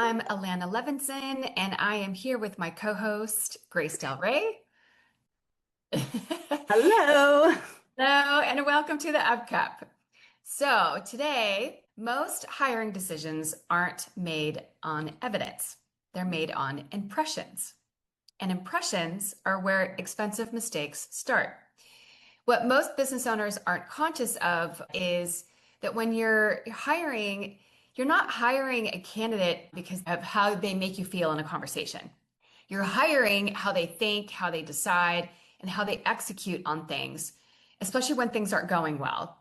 I'm Alanna Levenson, and I am here with my co-host, Grace Del Rey. Hello. Hello, and welcome to the UpCup. So today, most hiring decisions aren't made on evidence. They're made on impressions. And impressions are where expensive mistakes start. What most business owners aren't conscious of is that when you're hiring, you're not hiring a candidate because of how they make you feel in a conversation. You're hiring how they think, how they decide, and how they execute on things, especially when things aren't going well.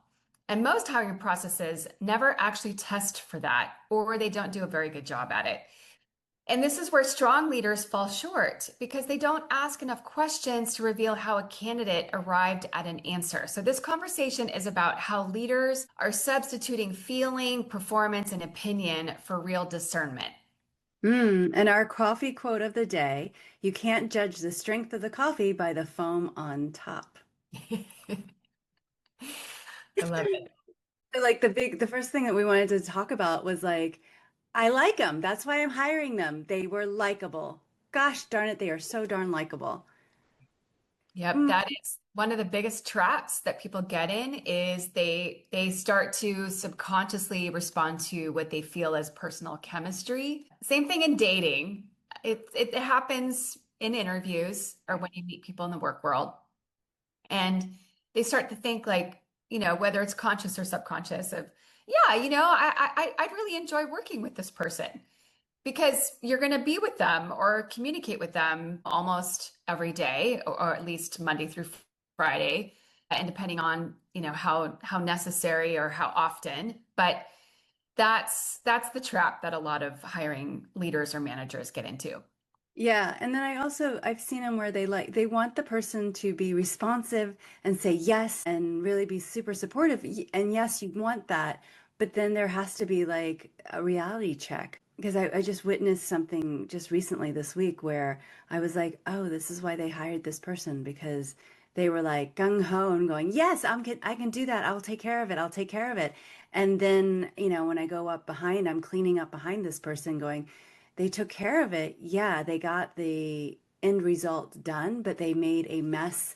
And most hiring processes never actually test for that, or they don't do a very good job at it. And this is where strong leaders fall short because they don't ask enough questions to reveal how a candidate arrived at an answer. So, this conversation is about how leaders are substituting feeling, performance, and opinion for real discernment. And our coffee quote of the day, you can't judge the strength of the coffee by the foam on top. I love it. Like the first thing that we wanted to talk about was like, I like them. That's why I'm hiring them. They were likable. Gosh darn it, they are so darn likable. Yep, Mm, that is one of the biggest traps that people get in is they start to subconsciously respond to what they feel as personal chemistry. Same thing in dating. It happens in interviews or when you meet people in the work world, and they start to think like, whether it's conscious or subconscious of, yeah, I'd really enjoy working with this person because you're going to be with them or communicate with them almost every day or at least Monday through Friday, and depending on how necessary or how often. But that's the trap that a lot of hiring leaders or managers get into. yeah, and then I've seen them where they want the person to be responsive and say yes and really be super supportive. And yes, you want that, but then there has to be like a reality check. Because I just witnessed something just recently this week where I was like, oh, this is why they hired this person because they were like gung ho and going, yes, I can do that. I'll take care of it. I'll take care of it. And then, when I go up behind, I'm cleaning up behind this person going, they took care of it. Yeah, they got the end result done, but they made a mess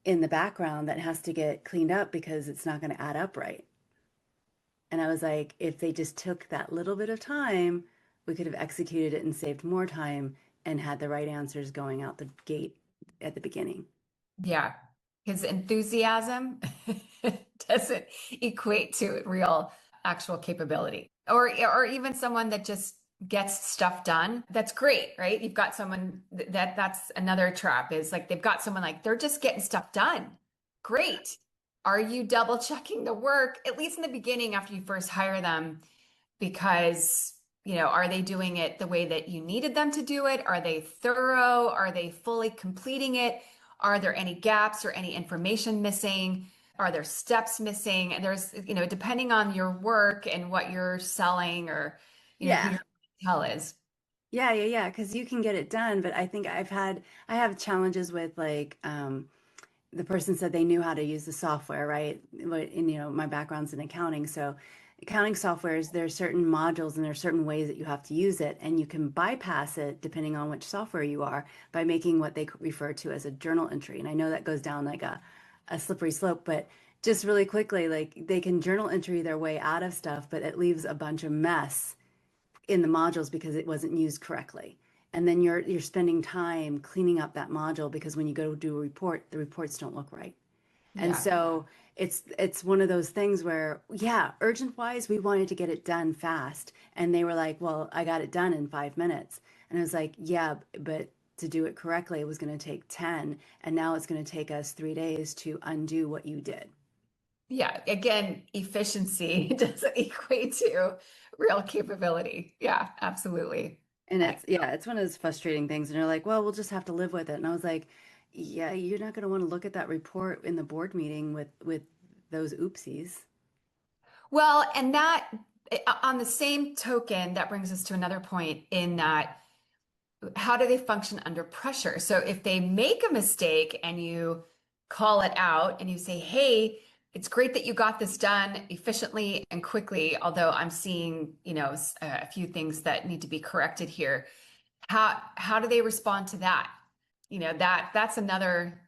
in the background that has to get cleaned up because it's not going to add up right. And I was like, if they just took that little bit of time, we could have executed it and saved more time and had the right answers going out the gate at the beginning. Yeah, because enthusiasm doesn't equate to real actual capability. Or even someone that just gets stuff done. That's great, right? You've got someone that's another trap is like they've got someone like they're just getting stuff done. Great. Are you double checking the work, at least in the beginning after you first hire them? Because are they doing it the way that you needed them to do it? Are they thorough? Are they fully completing it? Are there any gaps or any information missing? Are there steps missing? And there's, depending on your work and what you're selling or, who Yeah. your clientele is. Yeah. Because you can get it done, but I have challenges with like, the person said they knew how to use the software, right? And my background's in accounting, so accounting softwares, there are certain modules and there are certain ways that you have to use it, and you can bypass it depending on which software you are by making what they refer to as a journal entry. And I know that goes down like a slippery slope, but just really quickly, like they can journal entry their way out of stuff, but it leaves a bunch of mess in the modules because it wasn't used correctly. And then you're spending time cleaning up that module because when you go to do a report, the reports don't look right. And Yeah. so it's one of those things where, yeah, urgent wise, we wanted to get it done fast. And they were like, well, I got it done in 5 minutes. And I was like, yeah, but to do it correctly, it was going to take 10. And now it's going to take us 3 days to undo what you did. Yeah. Again, efficiency doesn't equate to real capability. Yeah, absolutely. And it's one of those frustrating things. And they're like, well, we'll just have to live with it. And I was like, yeah, you're not going to want to look at that report in the board meeting with those oopsies. Well, and that on the same token, that brings us to another point in that how do they function under pressure? So if they make a mistake and you call it out and you say, hey, it's great that you got this done efficiently and quickly, although I'm seeing, a few things that need to be corrected here. How do they respond to that? That's another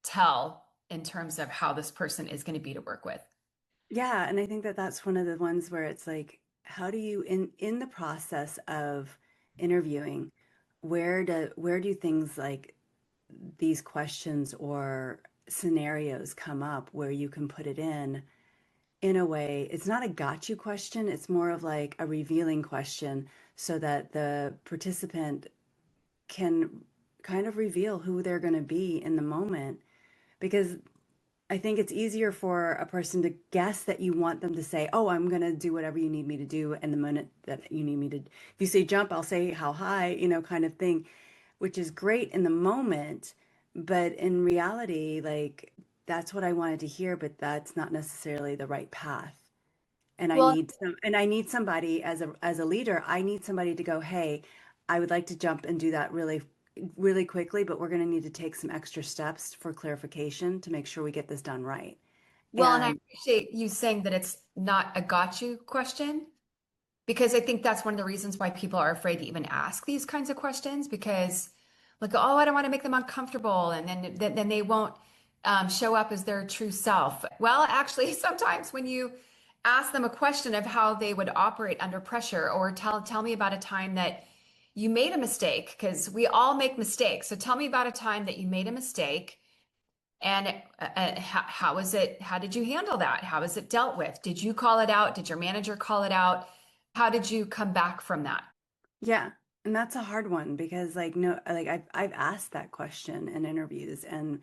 tell in terms of how this person is going to be to work with. Yeah, and I think that that's one of the ones where it's like, how do you in the process of interviewing, where do things like these questions or scenarios come up where you can put it in a way, it's not a got you question, it's more of like a revealing question so that the participant can kind of reveal who they're going to be in the moment. Because I think it's easier for a person to guess that you want them to say, "Oh, I'm going to do whatever you need me to do." And the minute that you need me to, if you say jump, I'll say how high, kind of thing, which is great in the moment. But in reality, like that's what I wanted to hear, but that's not necessarily the right path. Well, And I need somebody as a leader, I need somebody to go, "Hey, I would like to jump and do that really quickly, but we're going to need to take some extra steps for clarification to make sure we get this done right." and I And appreciate you saying that it's not a got you question. Because I think that's one of the reasons why people are afraid to even ask these kinds of questions because, like, oh, I don't want to make them uncomfortable, and then they won't show up as their true self. Well, actually, sometimes when you ask them a question of how they would operate under pressure, or tell me about a time that you made a mistake, because we all make mistakes. So tell me about a time that you made a mistake. And how was it? How did you handle that? How was it dealt with? Did you call it out? Did your manager call it out? How did you come back from that? yeah, and that's a hard one because like no, like I've asked that question in interviews and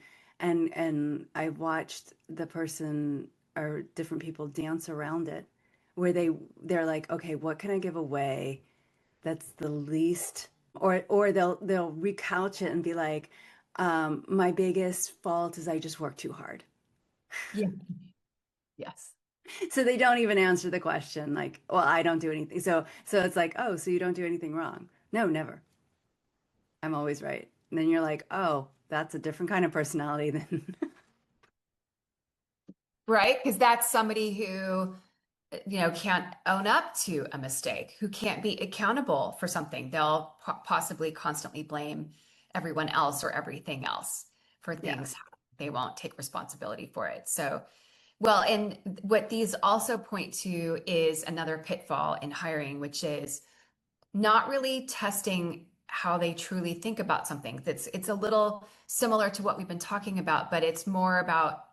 I've watched the person or different people dance around it where they're like, okay, what can I give away that's the least, or they'll recouch it and be like, my biggest fault is I just work too hard. Yeah. Yes. So they don't even answer the question like, well, I don't do anything. So it's like, oh, so you don't do anything wrong? No, never. I'm always right. And then you're like, oh, that's a different kind of personality than Right? Because that's somebody who, can't own up to a mistake, who can't be accountable for something. They'll possibly constantly blame everyone else or everything else for yeah, things. They won't take responsibility for it. So, well, and what these also point to is another pitfall in hiring, which is not really testing how they truly think about something. It's a little similar to what we've been talking about, but it's more about,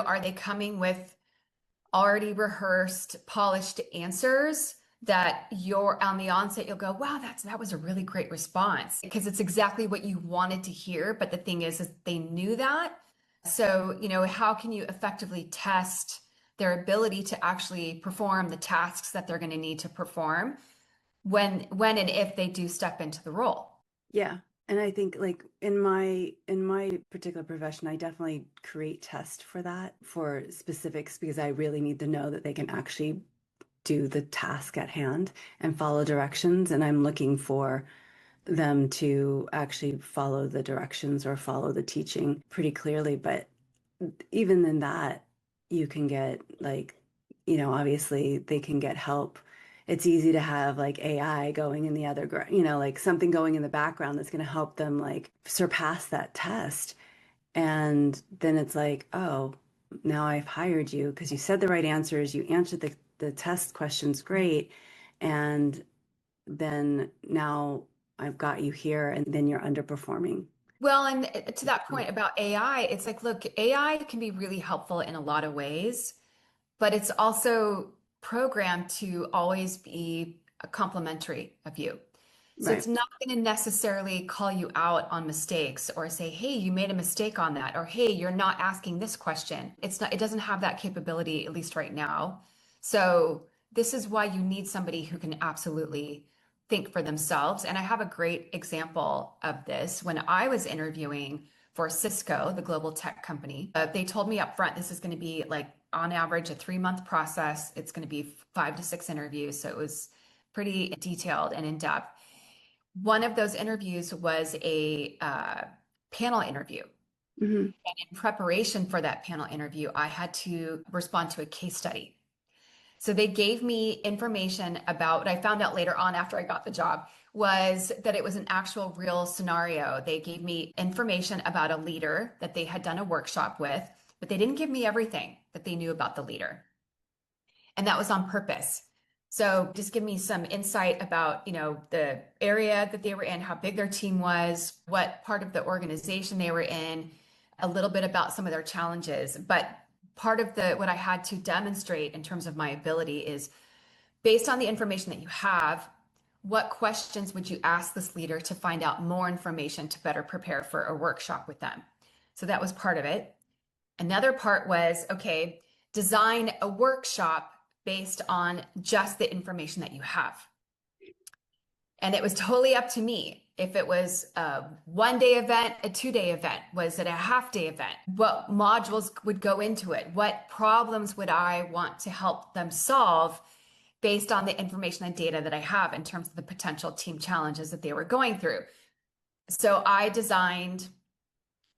are they coming with already rehearsed, polished answers that you're on the onset, you'll go, wow, that was a really great response because it's exactly what you wanted to hear. But the thing is they knew that. So, how can you effectively test their ability to actually perform the tasks that they're going to need to perform when and if they do step into the role? yeah. And I think like in my particular profession, I definitely create tests for that for specifics because I really need to know that they can actually do the task at hand and follow directions. And I'm looking for them to actually follow the directions or follow the teaching pretty clearly. But even in that, you can get like, obviously they can get help. It's easy to have like AI going in the other, like something going in the background that's going to help them like surpass that test. And then it's like, oh, now I've hired you because you said the right answers, you answered the test questions great. And then now I've got you here, and then you're underperforming. Well, and to that point about AI, it's like, look, AI can be really helpful in a lot of ways, but it's also programmed to always be a complimentary of you. So Right. it's not going to necessarily call you out on mistakes or say, hey, you made a mistake on that, or hey, you're not asking this question. It doesn't have that capability, at least right now. So this is why you need somebody who can absolutely think for themselves. And I have a great example of this. When I was interviewing for Cisco, the global tech company, they told me up front, this is going to be like on average a 3-month process. It's going to be 5 to 6 interviews. So it was pretty detailed and in depth. One of those interviews was a panel interview. Hmm. And in preparation for that panel interview, I had to respond to a case study. So they gave me information about what I found out later on after I got the job was that it was an actual real scenario. They gave me information about a leader that they had done a workshop with, but they didn't give me everything that they knew about the leader. And that was on purpose. So just give me some insight about, the area that they were in, how big their team was, what part of the organization they were in, a little bit about some of their challenges. But part of the what I had to demonstrate in terms of my ability is based on the information that you have, what questions would you ask this leader to find out more information to better prepare for a workshop with them? So that was part of it. Another part was, okay, design a workshop based on just the information that you have. And it was totally up to me. If it was a 1 day event, a 2 day event, was it a half-day event? What modules would go into it? What problems would I want to help them solve based on the information and data that I have in terms of the potential team challenges that they were going through? So I designed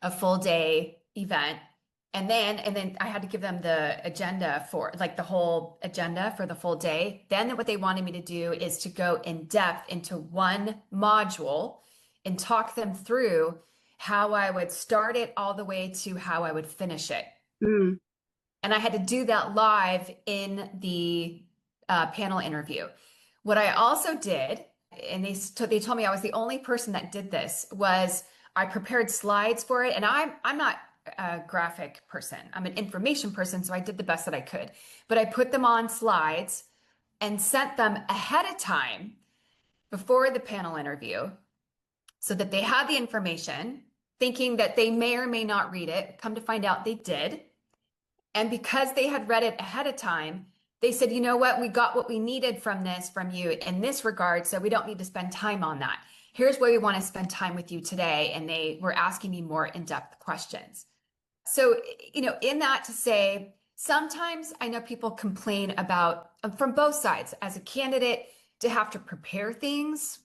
a full day event, and then I had to give them the agenda for like the whole agenda for the full day. Then what they wanted me to do is to go in depth into one module and talk them through how I would start it all the way to how I would finish it. Mm. And I had to do that live in the panel interview. What I also did, and they told me I was the only person that did this, was I prepared slides for it. And I'm not a graphic person. I'm an information person, so I did the best that I could. But I put them on slides and sent them ahead of time before the panel interview so that they had the information, thinking that they may or may not read it. Come to find out they did. And because they had read it ahead of time, they said, you know what, we got what we needed from this from you in this regard, so we don't need to spend time on that. Here's where we want to spend time with you today. And they were asking me more in-depth questions. So, in that to say, sometimes I know people complain about, from both sides, as a candidate, to have to prepare things.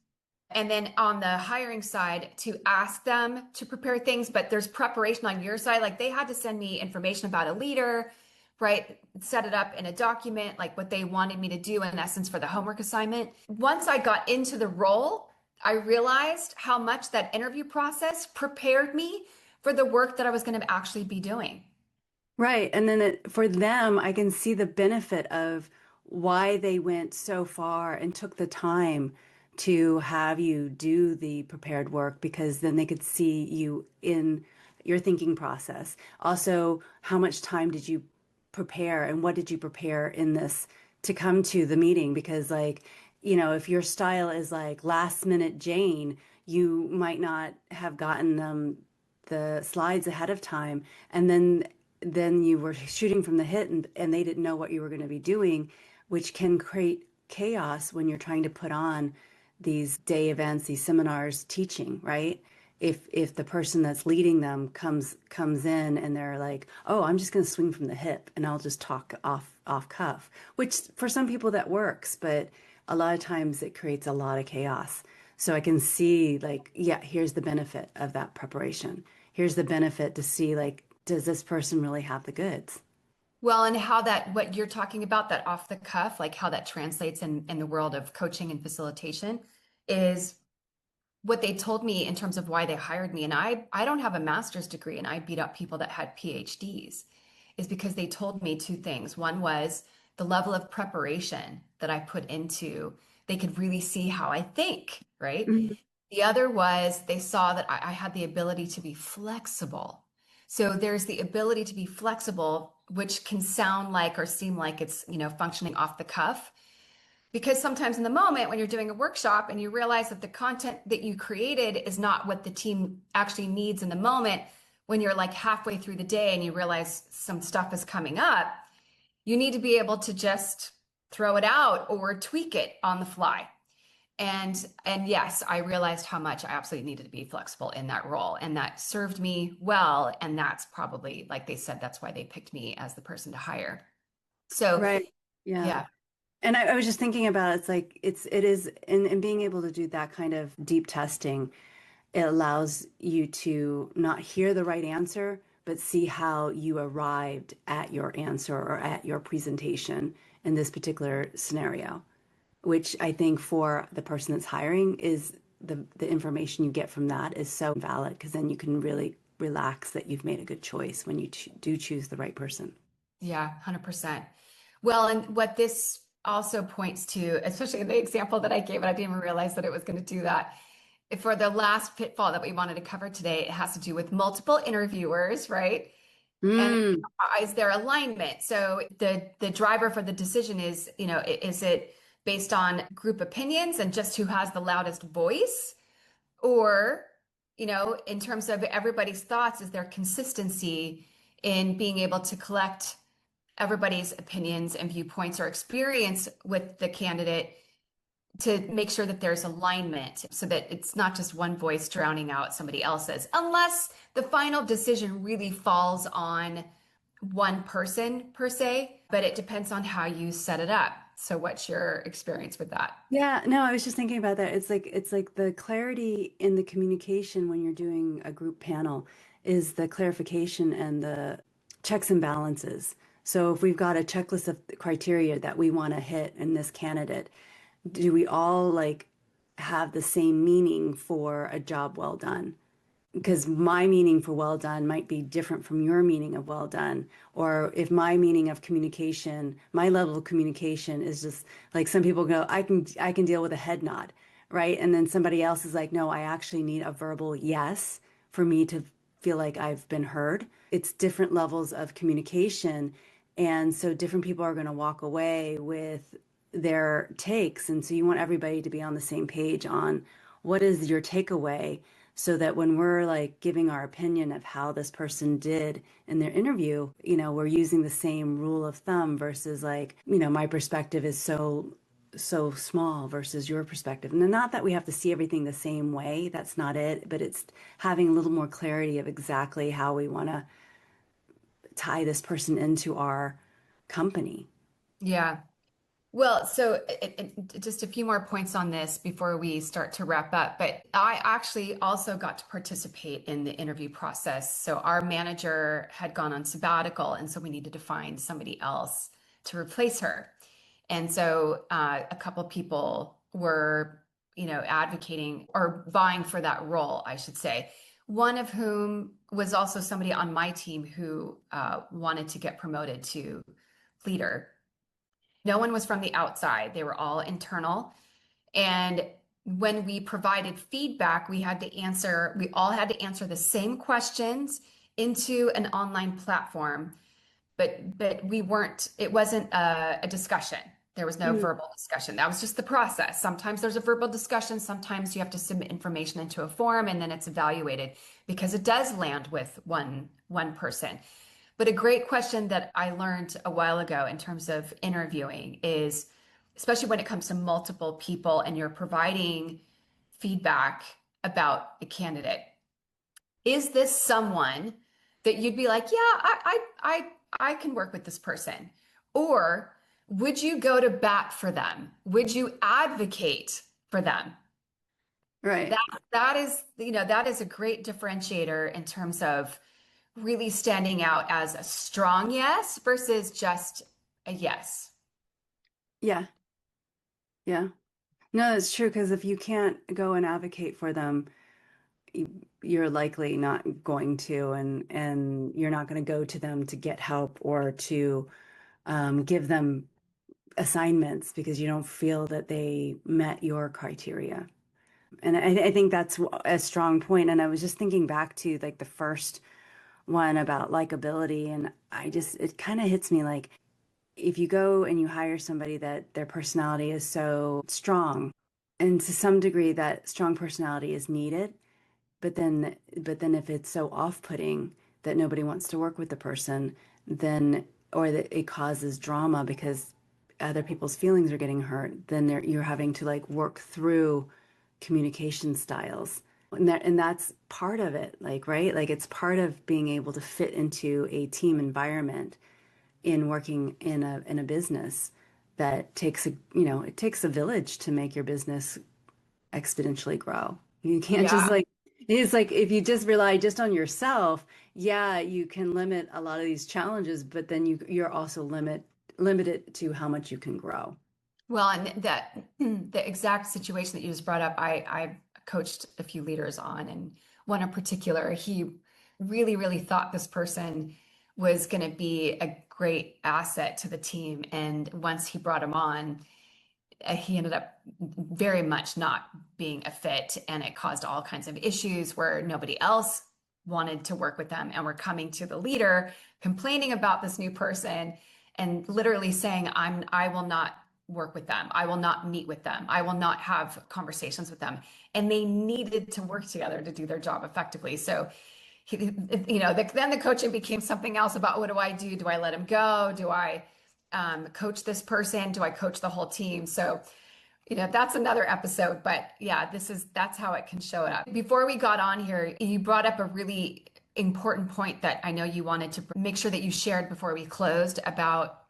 And then on the hiring side, to ask them to prepare things, but there's preparation on your side. Like they had to send me information about a leader, right? Set it up in a document, like what they wanted me to do in essence for the homework assignment. Once I got into the role, I realized how much that interview process prepared me for the work that I was going to actually be doing. Right. And then for them, I can see the benefit of why they went so far and took the time to have you do the prepared work because then they could see you in your thinking process. Also, how much time did you prepare and what did you prepare in this to come to the meeting? Because, like, if your style is like last minute Jane, you might not have gotten them the slides ahead of time. And then you were shooting from the hip and they didn't know what you were going to be doing, which can create chaos when you're trying to put on these day events, these seminars teaching, right? If the person that's leading them comes in and they're like, "Oh, I'm just going to swing from the hip and I'll just talk off cuff," which for some people that works, but a lot of times it creates a lot of chaos. So I can see like, yeah, here's the benefit of that preparation. Here's the benefit to see like, does this person really have the goods? Well, and how that, what you're talking about, that off the cuff, like how that translates in the world of coaching and facilitation is what they told me in terms of why they hired me. And I don't have a master's degree and I beat up people that had PhDs, is because they told me two things. One was the level of preparation that I put into, they could really see how I think, right? Mhm. The other was they saw that I had the ability to be flexible. So there's the ability to be flexible, which can sound like or seem like it's, functioning off the cuff. Because sometimes in the moment when you're doing a workshop and you realize that the content that you created is not what the team actually needs in the moment, when you're like halfway through the day and you realize some stuff is coming up, you need to be able to just throw it out or tweak it on the fly. And yes, I realized how much I absolutely needed to be flexible in that role, and that served me well. And that's probably, like they said, that's why they picked me as the person to hire. So Right. Yeah. yeah. And I was just thinking about it's like it is in being able to do that kind of deep testing. it allows you to not hear the right answer, but see how you arrived at your answer or at your presentation in this particular scenario, which I think for the person that's hiring is the information you get from that is so valid because then you can really relax that you've made a good choice when you do choose the right person. Yeah, 100%. Well, and what this also points to, especially in the example that I gave, and I didn't even realize that it was going to do that. For the last pitfall that we wanted to cover today, it has to do with multiple interviewers, right? And Mm, is there alignment? So the driver for the decision is, is it based on group opinions and just who has the loudest voice? Or, in terms of everybody's thoughts, is there consistency in being able to collect everybody's opinions and viewpoints or experience with the candidate to make sure that there's alignment so that it's not just one voice drowning out somebody else's, unless the final decision really falls on one person per se, but it depends on how you set it up. So, what's your experience with that? yeah, no, I was just thinking about that. It's like the clarity in the communication when you're doing a group panel is the clarification and the checks and balances. So if we've got a checklist of criteria that we want to hit in this candidate, do we all like have the same meaning for a job well done? Because my meaning for well done might be different from your meaning of well done. Or if my meaning of communication, my level of communication is just like some people go, I can deal with a head nod, right? And then somebody else is like, no, I actually need a verbal yes for me to feel like I've been heard. It's different levels of communication. And so different people are going to walk away with their takes. And so you want everybody to be on the same page on what is your takeaway so that when we're like giving our opinion of how this person did in their interview, we're using the same rule of thumb versus like, my perspective is so small versus your perspective. And not that we have to see everything the same way, that's not it, but it's having a little more clarity of exactly how we want to tie this person into our company. Yeah. Well, so just a few more points on this before we start to wrap up. But I actually also got to participate in the interview process. So our manager had gone on sabbatical, and so we needed to find somebody else to replace her. And so a couple people were, advocating or vying for that role, I should say. One of whom was also somebody on my team who wanted to get promoted to leader. No one was from the outside, they were all internal. And when we provided feedback, we all had to answer the same questions into an online platform, but it wasn't a discussion. There was no Mm, verbal discussion. That was just the process. Sometimes there's a verbal discussion, sometimes you have to submit information into a form and then it's evaluated because it does land with one person. But a great question that I learned a while ago in terms of interviewing is, especially when it comes to multiple people and you're providing feedback about a candidate, is this someone that you'd be like, yeah, I can work with this person? Or would you go to bat for them? Would you advocate for them? That right. that is a great differentiator in terms of really standing out as a strong yes versus just a yes. Yeah. Yeah. No, it's true because if you can't go and advocate for them, you're likely not going to, and you're not going to go to them to get help or to give them assignments because you don't feel that they met your criteria. And I think that's a strong point. And I was just thinking back to like the first one about likability, and it kind of hits me like if you go and you hire somebody that their personality is so strong, and to some degree that strong personality is needed, but then if it's so off-putting that nobody wants to work with the person, then or that it causes drama because other people's feelings are getting hurt, then you're having to like work through communication styles. And that's part of it, like, right? Like it's part of being able to fit into a team environment in working in a business that takes a village to make your business exponentially grow. You can't just Yeah. like It's like if you just rely just on yourself, yeah, you can limit a lot of these challenges, but then you're also limited to how much you can grow. Well, and that the exact situation that you just brought up, I coached a few leaders on, and one in particular, he really thought this person was going to be a great asset to the team. And once he brought him on, he ended up very much not being a fit, and it caused all kinds of issues where nobody else wanted to work with them and were coming to the leader complaining about this new person and literally saying, I will not work with them. I will not meet with them. I will not have conversations with them. And they needed to work together to do their job effectively. So then the coaching became something else about what do I do? Do I let him go? Do I coach this person? Do I coach the whole team? So, that's another episode, but yeah, that's how it can show up. Before we got on here, you brought up a really important point that I know you wanted to make sure that you shared before we closed about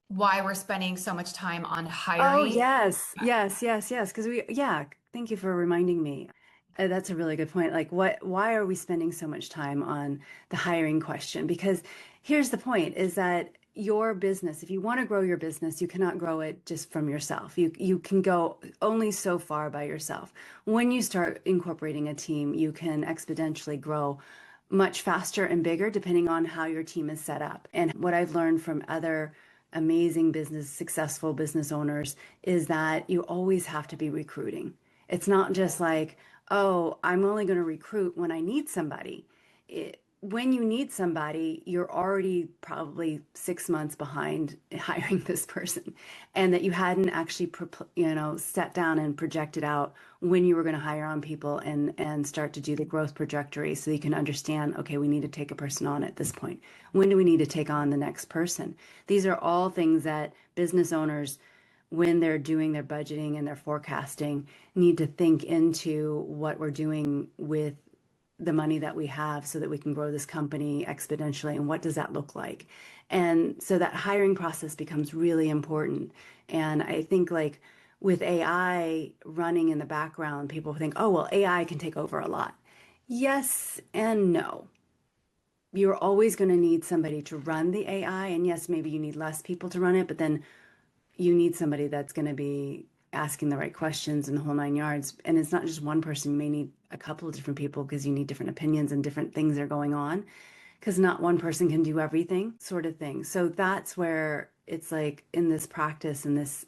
why we're spending so much time on Oh, hiring. yes, yes, yes, yes. Because yeah, thank you for reminding me. That's a really good point. Like, why are we spending so much time on the hiring question? Because here's the point is that your business, if you want to grow your business, you cannot grow it just from yourself. You can go only so far by yourself. When you start incorporating a team, you can exponentially grow much faster and bigger depending on how your team is set up. And what I've learned from other amazing business, successful business owners is that you always have to be recruiting. It's not just like, oh, I'm only going to recruit when I need somebody. When you need somebody, you're already probably 6 months behind hiring this person, and that you hadn't actually, sat down and projected out when you were going to hire on people and start to do the growth trajectory so you can understand, okay, we need to take a person on at this point. When do we need to take on the next person? These are all things that business owners, when they're doing their budgeting and their forecasting, need to think into what we're doing with the money that we have so that we can grow this company exponentially, and what does that look like. And so that hiring process becomes really important. And I think like with AI running in the background, people think, oh, well, AI can take over a lot. Yes and no. You're always going to need somebody to run the AI. And yes, maybe you need less people to run it, but then you need somebody that's going to be asking the right questions and the whole 9 yards. And it's not just one person. You may need a couple of different people because you need different opinions and different things are going on, because not one person can do everything, sort of thing. So that's where it's like in this practice and this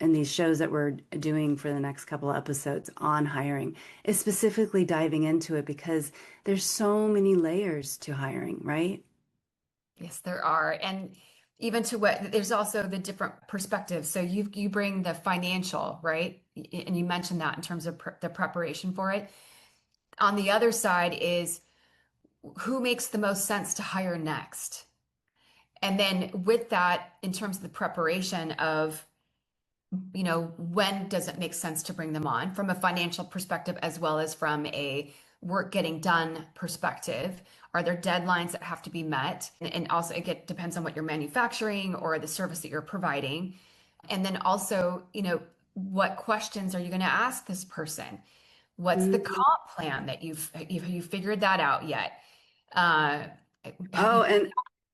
and these shows that we're doing for the next couple of episodes on hiring is specifically diving into it because there's so many layers to hiring, right? Yes, there are. And even to what there's also the different perspectives. So you bring the financial, right? And you mentioned that in terms of the preparation for it. On the other side is who makes the most sense to hire next. And then with that, in terms of the preparation of, when does it make sense to bring them on from a financial perspective as well as from a work getting done perspective? Are there deadlines that have to be met? And also, depends on what you're manufacturing or the service that you're providing. And then also, what questions are you going to ask this person? What's the Mhm. comp plan that you figured that out yet? Uh, Oh, and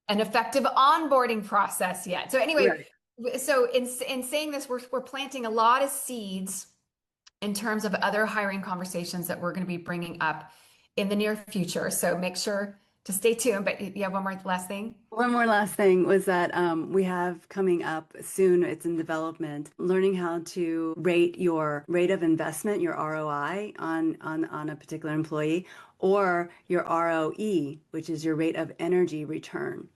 an effective onboarding process yet? So anyway, right. so in saying this, we're planting a lot of seeds in terms of other hiring conversations that we're going to be bringing up in the near future. So make sure to stay tuned. But you have one more last thing. One more last thing was that we have coming up soon, it's in development, learning how to rate your rate of investment, your ROI on a particular employee, or your ROE, which is your rate of energy return.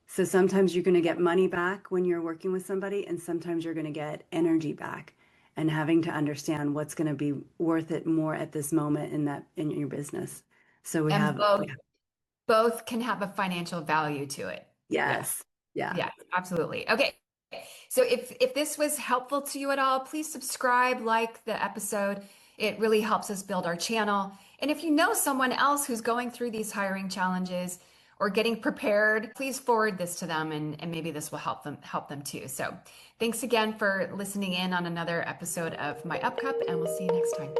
So sometimes you're going to get money back when you're working with somebody, and sometimes you're going to get energy back, and having to understand what's going to be worth it more at this moment in your business. So we And have, both can have a financial value to it. Yes. yes, yeah. Yes, absolutely. Okay. So if this was helpful to you at all, please subscribe, like the episode. It really helps us build our channel. And if you know someone else who's going through these hiring challenges or getting prepared, please forward this to them, and maybe this will help them too. So thanks again for listening in on another episode of My Up Cup, and we'll see you next time.